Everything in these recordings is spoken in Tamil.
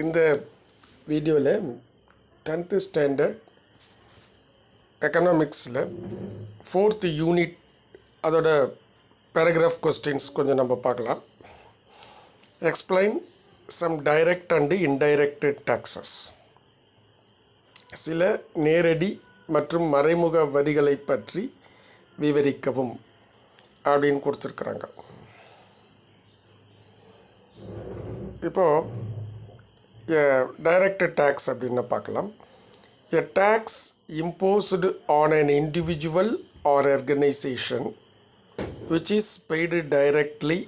இந்த வீடியோவில் 10th ஸ்டாண்டர்ட் எக்கனாமிக்ஸில் 4th யூனிட் அதோட பேராகிராஃப் கொஸ்டின்ஸ் கொஞ்சம் நம்ம பார்க்கலாம். Explain some direct and indirect taxes. சில நேரடி மற்றும் மறைமுக வரிகளை பற்றி விவரிக்கவும் அப்படின்னு கொடுத்துருக்குறாங்க. இப்போது டைரக்ட் டேக்ஸ் அப்படின்னு பார்க்கலாம். A tax imposed on an individual or organization which is paid directly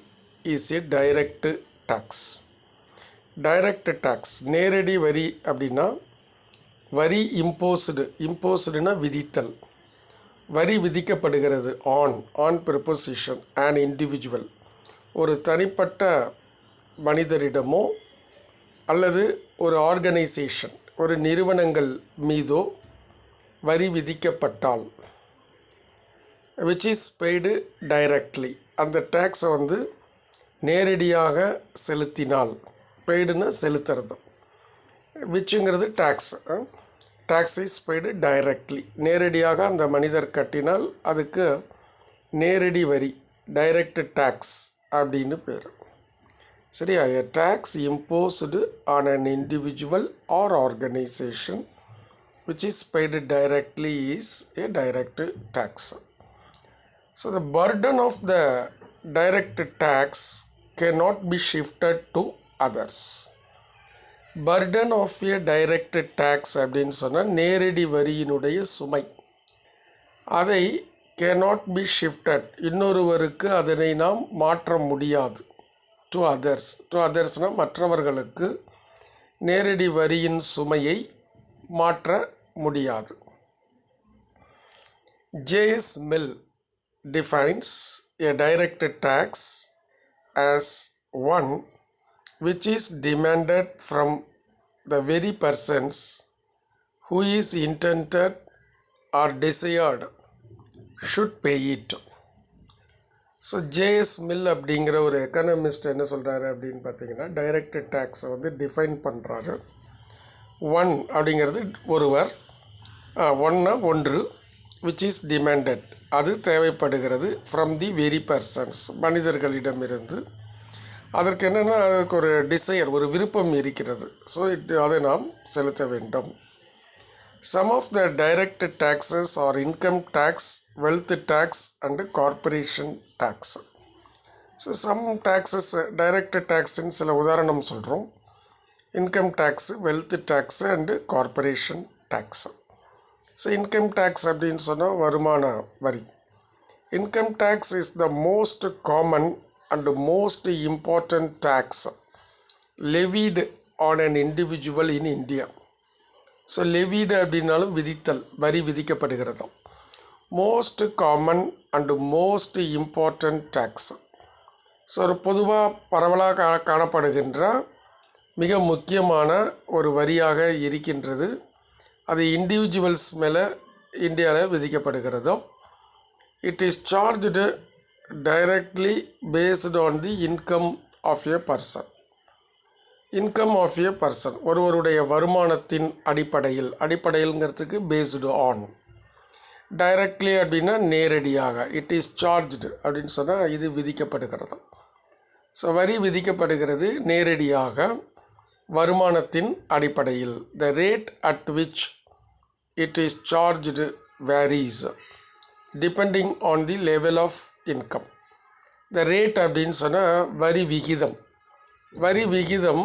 is a direct tax. Direct tax நேரடி வரி அப்படின்னா வரி இம்போஸ்டுனா விதித்தல், வரி விதிக்கப்படுகிறது ஆன் ப்ரிப்போசிஷன் an individual, ஒரு தனிப்பட்ட மனிதரிடமோ அல்லது ஒரு ஆர்கனைசேஷன் ஒரு நிறுவனங்கள் மீதோ வரி விதிக்கப்பட்டால் which is paid directly, அந்த டேக்ஸை நேரடியாக செலுத்தினால், பெய்டுன்னு செலுத்துறது, விச்சுங்கிறது டேக்ஸ் இஸ் பெய்டு டைரக்ட்லி, நேரடியாக அந்த மனிதர் கட்டினால் அதுக்கு நேரடி வரி டைரக்ட் டேக்ஸ் அப்படின்னு பேர். சரியா? a tax imposed on an individual or organization which is paid directly is a direct tax. So the burden of the direct tax cannot be shifted to others. Burden of a direct tax அப்படின்னு சொன்னால் நேரடி வரியினுடைய சுமை, அதை cannot be shifted, இன்னொருவருக்கு அதனை நாம் மாற்ற முடியாது. டு அதர்ஸ்னால் மற்றவர்களுக்கு நேரடி வரியின் சுமையை மாற்ற முடியாது. J.S. Mill defines a direct tax as one which is demanded from the very persons who is intended or desired should pay it. So JS mill அப்படிங்கிற ஒரு எக்கனாமிஸ்ட் என்ன சொல்கிறாரு அப்படின்னு பார்த்தீங்கன்னா, டைரக்ட் டேக்ஸை டிஃபைன் பண்ணுறாரு. ஒன் அப்படிங்கிறது ஒருவர், ஒன்று விச் இஸ் டிமாண்டட், அது தேவைப்படுகிறது, ஃப்ரம் தி வெரி பர்சன்ஸ், மனிதர்களிடமிருந்து. அதற்கு என்னென்னா அதுக்கு ஒரு டிசையர், ஒரு விருப்பம் இருக்கிறது. ஸோ அதை நாம் செலுத்த வேண்டும். Some of the direct taxes are income tax, wealth tax and corporation tax. So some taxes, direct tax in சில உதாரணம் சொல்கிறோம். Income tax, wealth tax and corporation tax. So income tax அப்படின்னு சொன்னால் வருமான வரி. Income tax is the most common and most important tax levied on an individual in India. So levied அப்படின்னாலும் விதித்தல், வரி விதிக்கப்படுகிறது. Most common and most important tax. So ஒரு பொதுவாக பரவலாக காணப்படுகின்ற மிக முக்கியமான ஒரு வரியாக இருக்கின்றது. அது இண்டிவிஜுவல்ஸ் மேலே இந்தியாவில் விதிக்கப்படுகிறதோ. It is charged directly based on the income of a person. Income of a person, ஒருவருடைய வருமானத்தின் அடிப்படையில்ங்கிறதுக்கு பேஸ்டு ஆன். டைரக்ட்லி அப்படின்னா நேரடியாக, இட் இஸ் சார்ஜ்டு அப்படின்னு சொன்னால் இது விதிக்கப்படுகிறது. ஸோ வரி விதிக்கப்படுகிறது நேரடியாக வருமானத்தின் அடிப்படையில். The rate at which it is charged varies depending on the level of income. The rate அப்படின்னு சொன்னால் வரி விகிதம்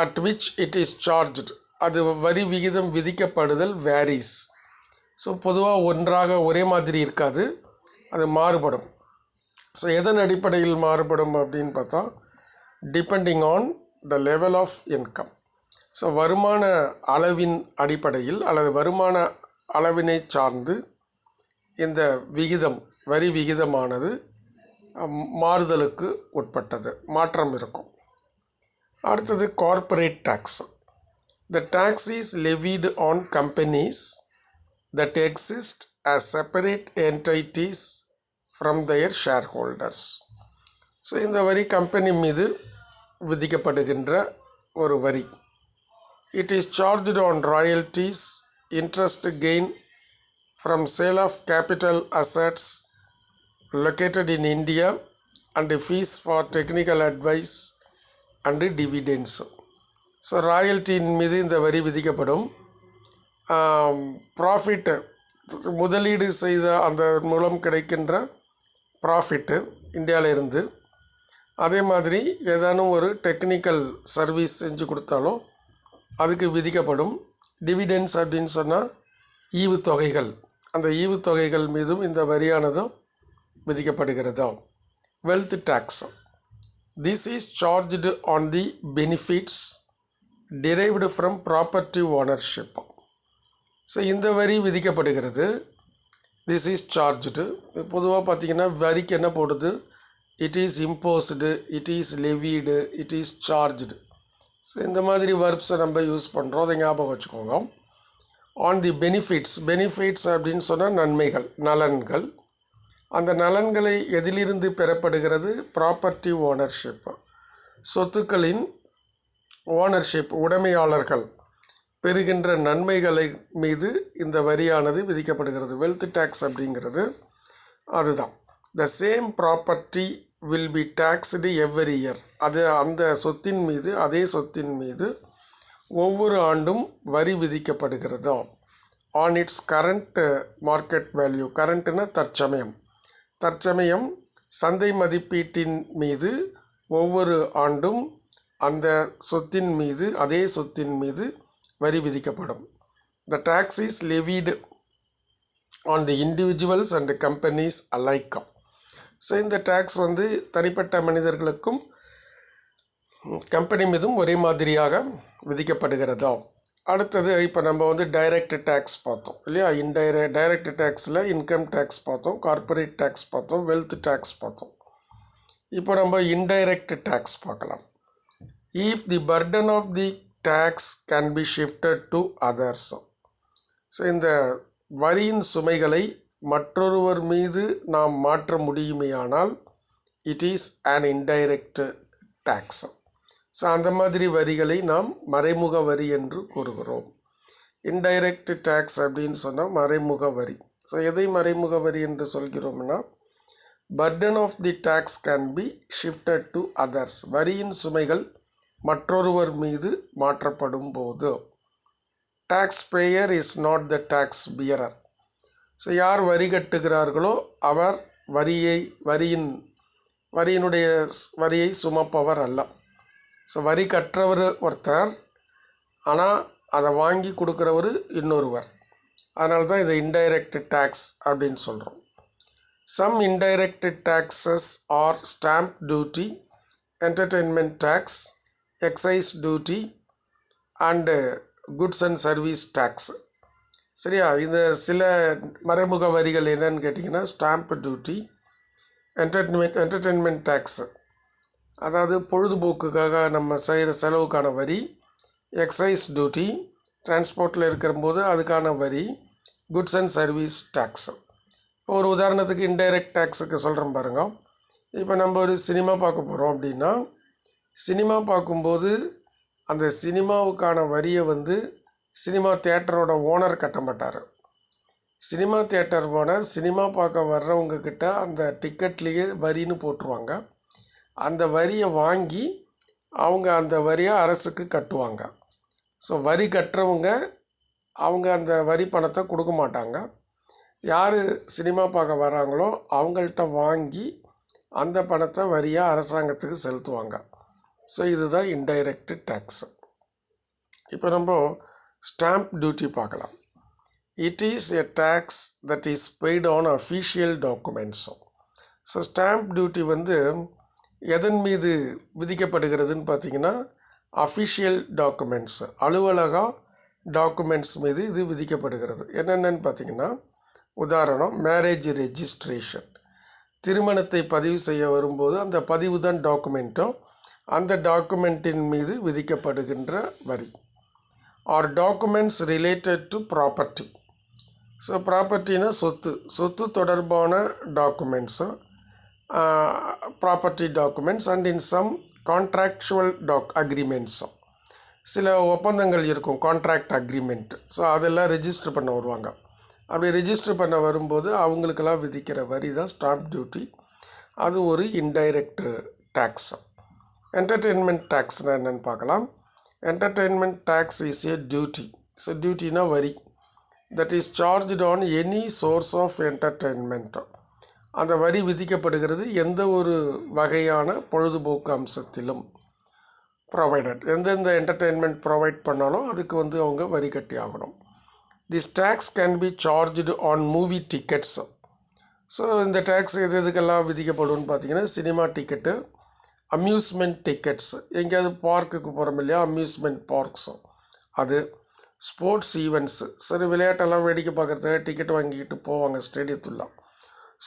at which it is charged, அது வரி விகிதம் விதிக்கப்படுதல் வேரிஸ். ஸோ பொதுவாக ஒன்றாக ஒரே மாதிரி இருக்காது, அது மாறுபடும். ஸோ எதன் அடிப்படையில் மாறுபடும் அப்படின்னு பார்த்தா, depending on the level of income. So வருமான அளவின் அடிப்படையில் அல்லது வருமான அளவினை சார்ந்து இந்த வரி விகிதமானது மாறுதலுக்கு உட்பட்டது, மாற்றம் இருக்கும். அடுத்தது corporate tax. The tax is levied on companies that exist as separate entities from their shareholders. So இந்த வரி கம்பெனி மீது விதிக்கப்படுகின்ற ஒரு வரி. It is charged on royalties, interest gain from sale of capital assets located in India and fees for technical advice and dividends. So ராயல்ட்டியின் மீது இந்த வரி விதிக்கப்படும். ப்ராஃபிட்டு, முதலீடு செய்த அந்த மூலம் கிடைக்கின்ற ப்ராஃபிட்டு இந்தியாவிலேருந்து, அதே மாதிரி ஏதானும் ஒரு டெக்னிக்கல் சர்வீஸ் செஞ்சு கொடுத்தாலும் அதுக்கு விதிக்கப்படும். டிவிடெண்ட்ஸ் அப்படின்னு சொன்னால் ஈவுத்தொகைகள், அந்த ஈவுத்தொகைகள் மீதும் இந்த வரியானதும் விதிக்கப்படுகிறதா. Wealth tax, this is charged on the benefits derived from property ownership. So இந்த வரி விதிக்கப்படுகிறது. This is charged. பொதுவாக பார்த்திங்கன்னா வரிக்கு என்ன போடுது, it is imposed, it is levied, it is charged. So இந்த மாதிரி வர்ப்ஸை நம்ம யூஸ் பண்ணுறோம், அதை ஞாபகம் வச்சுக்கோங்க. ஆன் தி பெனிஃபிட்ஸ், பெனிஃபிட்ஸ் அப்படின்னு சொன்னால் நன்மைகள், நலன்கள். அந்த நலன்களை எதிலிருந்து பெறப்படுகிறது, ப்ராப்பர்ட்டி ஓனர்ஷிப், சொத்துக்களின் ஓனர்ஷிப், உடைமையாளர்கள் பெறுகின்ற நன்மைகளை மீது இந்த வரியானது விதிக்கப்படுகிறது. வெல்த் டேக்ஸ் அப்படிங்கிறது அதுதான். The same property will be taxed every year. அது அந்த சொத்தின் மீது, அதே சொத்தின் மீது ஒவ்வொரு ஆண்டும் வரி விதிக்கப்படுகிறதோ. On its current market value, கரண்ட்னா தற்சமயம், தற்சமயம் சந்தை மதிப்பீட்டின் மீது ஒவ்வொரு ஆண்டும் அந்த சொத்தின் மீது, அதே சொத்தின் மீது வரி விதிக்கப்படும். The tax is levied on the individuals and companies alike. So இந்த டேக்ஸ் வந்து தனிப்பட்ட மனிதர்களுக்கும் கம்பெனி மீதும் ஒரே மாதிரியாக விதிக்கப்படுகிறதா. அடுத்தது இப்போ நம்ம வந்து டைரக்ட் டேக்ஸ் பார்த்தோம் இல்லையா. டைரக்ட் டேக்ஸில் இன்கம் டேக்ஸ் பார்த்தோம், கார்ப்பரேட் டேக்ஸ் பார்த்தோம், வெல்த் டேக்ஸ் பார்த்தோம். இப்போ நம்ம இன்டைரக்ட் டேக்ஸ் பார்க்கலாம். If the burden of the tax can be shifted to others. So இந்த வரியின் சுமைகளை மற்றொருவர் மீது நாம் மாற்ற முடியுமேயானால் it is an indirect tax. ஸோ அந்த மாதிரி வரிகளை நாம் மறைமுக வரி என்று கூறுகிறோம். இன்டைரக்ட் டேக்ஸ் அப்படின்னு சொன்னால் மறைமுக வரி. ஸோ எதை மறைமுக வரி என்று சொல்கிறோம்னா, burden of the tax can be shifted to others. வரியின் சுமைகள் மற்றொருவர் மீது மாற்றப்படும் போது. Taxpayer is not the tax bearer. So யார் வரி கட்டுகிறார்களோ அவர் வரியை சுமப்பவர் அல்ல. ஸோ வரி கற்றவர் ஒருத்தர், ஆனால் அதை வாங்கி கொடுக்குறவர் இன்னொருவர். அதனால தான் இதை இன்டைரக்ட் டேக்ஸ் அப்படின்னு சொல்கிறோம். Some indirect taxes are stamp duty, entertainment tax, excise duty and goods and service tax. சரியா. இந்த சில மறைமுக வரிகள் என்னன்னு கேட்டிங்கன்னா, ஸ்டாம்ப் டியூட்டி, என்டர்டெயின்மெண்ட் டேக்ஸு, அதாவது பொழுதுபோக்குக்காக நம்ம செய்கிற செலவுக்கான வரி, எக்ஸைஸ் டியூட்டி, டிரான்ஸ்போர்ட்டில் இருக்கிறபோது அதுக்கான வரி, குட்ஸ் அண்ட் சர்வீஸ் டேக்ஸு. இப்போ ஒரு உதாரணத்துக்கு இன்டைரக்ட் டேக்ஸுக்கு சொல்கிறேன் பாருங்க. இப்போ நம்ம ஒரு சினிமா பார்க்க போகிறோம் அப்படின்னா, சினிமா பார்க்கும்போது அந்த சினிமாவுக்கான வரியை வந்து சினிமா தியேட்டரோட ஓனர் கட்ட மாட்டார். சினிமா தியேட்டர் ஓனர் சினிமா பார்க்க வர்றவங்கக்கிட்ட அந்த டிக்கெட்லேயே வரின்னு போட்டுருவாங்க. அந்த வரியை வாங்கி அவங்க அந்த வரியை அரசுக்கு கட்டுவாங்க. ஸோ வரி கட்டுறவங்க அவங்க அந்த வரி பணத்தை கொடுக்க மாட்டாங்க. யார் சினிமா பார்க்க வராங்களோ அவங்கள்ட்ட வாங்கி அந்த பணத்தை வரியாக அரசாங்கத்துக்கு செலுத்துவாங்க. ஸோ இதுதான் இன்டைரக்ட் டேக்ஸ். இப்போ நம்ம ஸ்டாம்ப் டியூட்டி பார்க்கலாம். It is a tax that is paid on official documents. So stamp duty வந்து எதன் மீது விதிக்கப்படுகிறதுன்னு பார்த்தீங்கன்னா, அஃபிஷியல் டாக்குமெண்ட்ஸ், அலுவலக டாக்குமெண்ட்ஸ் மீது இது விதிக்கப்படுகிறது. என்னென்னு பார்த்தீங்கன்னா, உதாரணம் மேரேஜ் ரெஜிஸ்ட்ரேஷன், திருமணத்தை பதிவு செய்ய வரும்போது அந்த பதிவு தான் டாக்குமெண்ட்டோ, அந்த டாக்குமெண்ட்டின் மீது விதிக்கப்படுகின்ற வரி. Or documents related to property. So ப்ராப்பர்ட்டினா சொத்து தொடர்பான documents, property documents and in some contractual அக்ரிமெண்ட்ஸும். சில ஒப்பந்தங்கள் இருக்கும், கான்ட்ராக்ட் அக்ரிமெண்ட். ஸோ அதெல்லாம் ரெஜிஸ்டர் பண்ண வருவாங்க. அப்படி ரெஜிஸ்டர் பண்ண வரும்போது அவங்களுக்கெல்லாம் விதிக்கிற வரி தான் ஸ்டாம்ப் டியூட்டி. அது ஒரு இன்டைரக்ட் டேக்ஸ். என்டர்டெயின்மெண்ட் டேக்ஸ்னால் என்னென்னு பார்க்கலாம். Entertainment tax is a duty. So டியூட்டினா வரி. That is charged on any source of entertainment. அந்த வரி விதிக்கப்படுகிறது எந்த ஒரு வகையான பொழுதுபோக்கு அம்சத்திலும். ப்ரொவைடட் எந்தெந்த என்டர்டெயின்மெண்ட் ப்ரொவைட் பண்ணாலும் அதுக்கு அவங்க வரி கட்டி ஆகணும். This tax can be charged on movie tickets. So இந்த டேக்ஸ் எதுக்கெல்லாம் விதிக்கப்படும் பார்த்தீங்கன்னா, சினிமா டிக்கெட்டு, அம்யூஸ்மெண்ட் டிக்கெட்ஸ், எங்கேயாவது பார்க்குக்கு போகிறோம் இல்லையா, அம்யூஸ்மெண்ட் பார்க்ஸோ அது, ஸ்போர்ட்ஸ் ஈவெண்ட்ஸு, சரி விளையாட்டெல்லாம் வேடிக்கை பார்க்குறதுக்காக டிக்கெட் வாங்கிக்கிட்டு போவாங்க ஸ்டேடியத்துள்ள.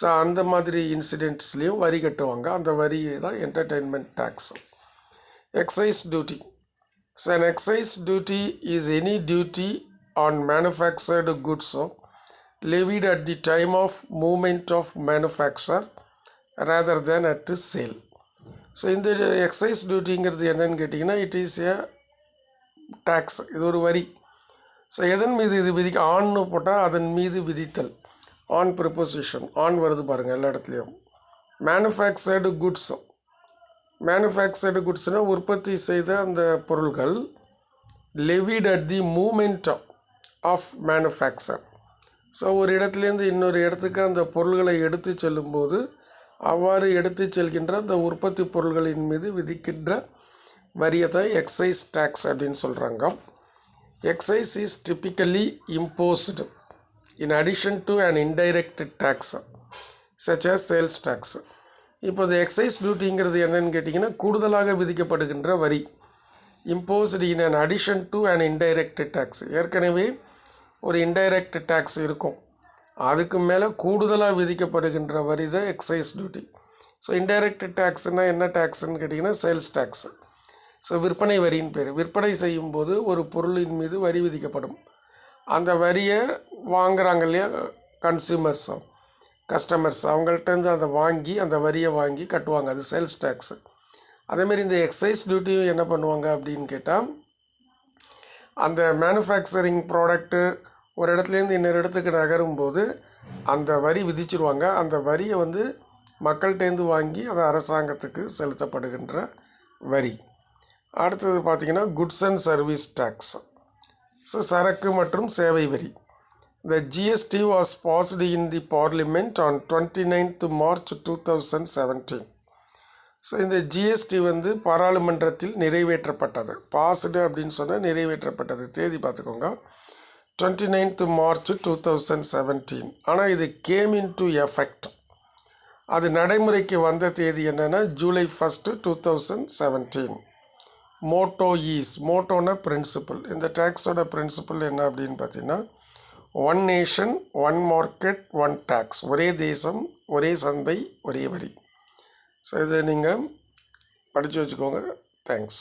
ஸோ அந்த மாதிரி இன்சிடென்ட்ஸ்லேயும் வரி கட்டுவாங்க. அந்த வரி தான் entertainment tax. Excise duty. So an excise duty is any duty on manufactured goods levied at the time of movement of manufacture rather than at sale. So இந்த எக்ஸைஸ் டியூட்டிங்கிறது என்னன்னு கேட்டிங்கன்னா, இட் இஸ் ஏ டேக்ஸ். இது ஒரு வரி. ஸோ எதன் மீது இது ஆன்னு போட்டால் அதன் மீது விதித்தல். ஆன் ப்ரிப்போசிஷன், ஆன் வருது பாருங்கள் எல்லா இடத்துலையும். Manufactured goods. மேனுஃபேக்சர்டு குட்ஸ்னால் உற்பத்தி செய்த அந்த பொருள்கள். Levied at the moment of manufacture. So ஒரு இடத்துலேருந்து இன்னொரு இடத்துக்கு அந்த பொருள்களை எடுத்து செல்லும்போது அவ்வாறு எடுத்து செல்கின்ற அந்த உற்பத்தி பொருள்களின் மீது விதிக்கின்ற வரியை தான் எக்ஸைஸ் டேக்ஸ் அப்படின்னு சொல்கிறாங்க. Exercise is typically imposed in addition to an indirect tax such as sales tax. இப்போ இந்த எக்ஸைஸ் டியூட்டிங்கிறது என்னன்னு கேட்டிங்கன்னா, கூடுதலாக விதிக்கப்படுகின்ற வரி. Imposed in an addition to an indirect tax. ஏற்கனவே ஒரு இன்டைரக்ட் டேக்ஸ் இருக்கும், அதுக்கு மேலே கூடுதலாக விதிக்கப்படுகின்ற வரி தான் எக்ஸைஸ் டியூட்டி. ஸோ இன்டைரக்ட் டேக்ஸ்னால் என்ன டேக்ஸ்ன்னு கேட்டிங்கன்னா, சேல்ஸ் டேக்ஸ். ஸோ விற்பனை வரின்னு பேர். விற்பனை செய்யும்போது ஒரு பொருளின் மீது வரி விதிக்கப்படும். அந்த வரியை வாங்குகிறாங்க இல்லையா கன்சியூமர்ஸ், கஸ்டமர்ஸ், அவங்கள்ட்டேருந்து அதை வாங்கி அந்த வரியை வாங்கி கட்டுவாங்க. அது சேல்ஸ் டேக்ஸு. அதேமாரி இந்த எக்ஸைஸ் டியூட்டியும் என்ன பண்ணுவாங்க அப்படின்னு கேட்டால், அந்த மேனுஃபேக்சரிங் ப்ராடக்ட்டு ஒரு இடத்துலேருந்து இன்னொரு இடத்துக்கு நகரும்போது அந்த வரி விதிச்சிருவாங்க. அந்த வரியை மக்கள்கிட்டேருந்து வாங்கி அதை அரசாங்கத்துக்கு செலுத்தப்படுகின்ற வரி. அடுத்தது பார்த்திங்கன்னா goods and service tax. So சரக்கு மற்றும் சேவை வரி. The GST was passed in the Parliament on 29th March 2017. So இந்த ஜிஎஸ்டி பாராளுமன்றத்தில் நிறைவேற்றப்பட்டது. பாஸ்டு அப்படின்னு சொன்னால் நிறைவேற்றப்பட்டது. தேதி பார்த்துக்கோங்க, 29th March 2017. ஆனால் இது கேம் இன் டு எஃபெக்ட். அது நடைமுறைக்கு வந்த தேதி என்னென்னா July 1st 2017. மோட்டோ ஈஸ், மோட்டோனா பிரின்சிபல். இந்த டேக்ஸோட பிரின்சிபல் என்ன அப்படின்னு பார்த்தீங்கன்னா, one nation one market one tax. ஒரே தேசம் ஒரே சந்தை ஒரே வரி. ஸோ இதை நீங்கள் படித்து வச்சுக்கோங்க. தேங்க்ஸ்.